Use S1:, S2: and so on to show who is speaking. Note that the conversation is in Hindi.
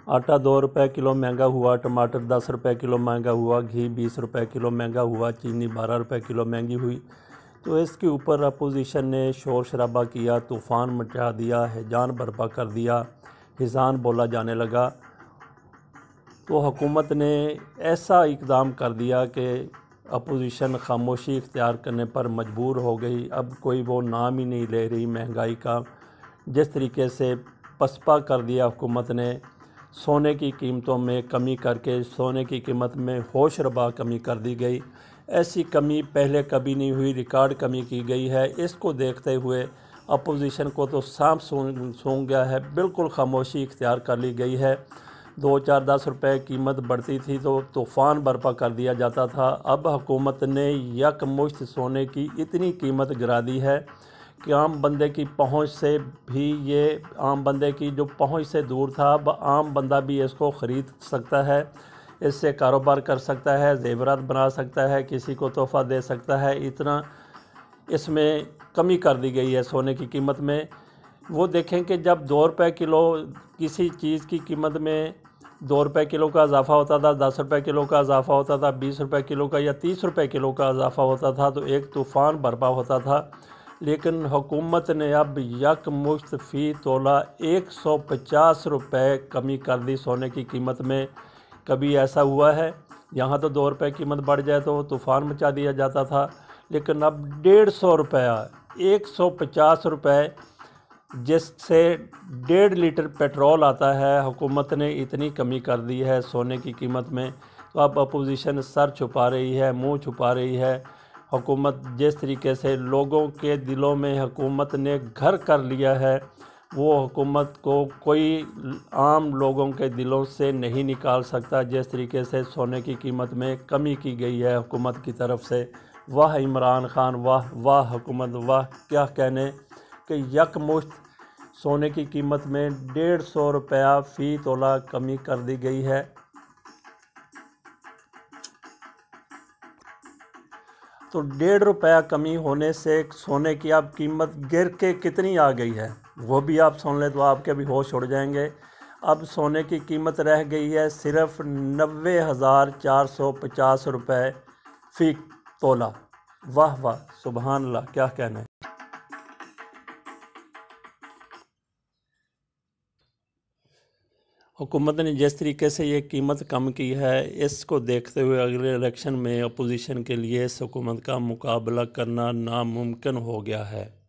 S1: आटा 2 रुपये किलो महंगा हुआ, टमाटर 10 रुपये किलो महंगा हुआ, घी 20 रुपये किलो महंगा हुआ, चीनी 12 रुपये किलो महंगी हुई। तो इसके ऊपर अपोजिशन ने शोर शराबा किया, तूफ़ान मचा दिया, हैजान बर्पा कर दिया, हिज़ान बोला जाने लगा। तो हुकूमत ने ऐसा इक़दाम कर दिया कि अपोजिशन खामोशी इख्तियार करने पर मजबूर हो गई। अब कोई वो नाम ही नहीं ले रही महंगाई का। जिस तरीके से पसपा कर दिया हुकूमत ने, सोने की कीमतों में कमी करके सोने की कीमत में होश रबा कमी कर दी गई। ऐसी कमी पहले कभी नहीं हुई, रिकॉर्ड कमी की गई है। इसको देखते हुए अपोजिशन को तो सांप सूंघ गया है, बिल्कुल खामोशी इख्तियार कर ली गई है। 2, 4, 10 रुपये कीमत बढ़ती थी तो तूफ़ान बर्पा कर दिया जाता था। अब हुकूमत ने यकमुश्त सोने की इतनी कीमत गिरा दी है कि आम बंदे की पहुंच से भी, ये आम बंदे की जो पहुंच से दूर था, अब आम बंदा भी इसको ख़रीद सकता है, इससे कारोबार कर सकता है, ज़ेवरात बना सकता है, किसी को तोहफ़ा दे सकता है। इतना इसमें कमी कर दी गई है सोने की कीमत में। वो देखें कि जब 2 रुपये किलो किसी चीज़ की कीमत में 2 रुपये किलो का इजाफ़ा होता था, 10 रुपये किलो का इजाफ़ा होता था, 20 रुपये किलो का या 30 रुपये किलो का इजाफ़ा होता था, तो एक तूफ़ान बर्पा होता था। लेकिन हुकूमत ने अब यकमुश्त फ़ी तोला 150 रुपये कमी कर दी सोने की कीमत में। कभी ऐसा हुआ है? यहाँ तो 2 रुपये कीमत बढ़ जाए तो तूफ़ान मचा दिया जाता था, लेकिन अब 150 रुपया, 150 रुपये, जिससे 1.5 लीटर पेट्रोल आता है। हुकूमत ने इतनी कमी कर दी है सोने की कीमत में। तो अब अपोजिशन सर छुपा रही है, मुंह छुपा रही है। हुकूमत जिस तरीके से लोगों के दिलों में हुकूमत ने घर कर लिया है, वो हुकूमत को कोई आम लोगों के दिलों से नहीं निकाल सकता। जिस तरीके से सोने की कीमत में कमी की गई है हुकूमत की तरफ से, वाह इमरान खान, वाह वाह हुकूमत, वाह क्या कहने कि यकमुश्त सोने की कीमत में 150 रुपया फ़ी तोला कमी कर दी गई है। तो 1.5 रुपया कमी होने से सोने की अब कीमत गिर के कितनी आ गई है, वो भी आप सुन लें तो आपके भी होश उड़ जाएंगे। अब सोने की कीमत रह गई है सिर्फ 90,450 रुपये फ़ी तोला। वाह वाह, सुबहान अल्लाह, क्या कहना है। हुकूमत ने जिस तरीके से ये कीमत कम की है, इसको देखते हुए अगले इलेक्शन में अपोजिशन के लिए इस हुकूमत का मुकाबला करना नामुमकिन हो गया है।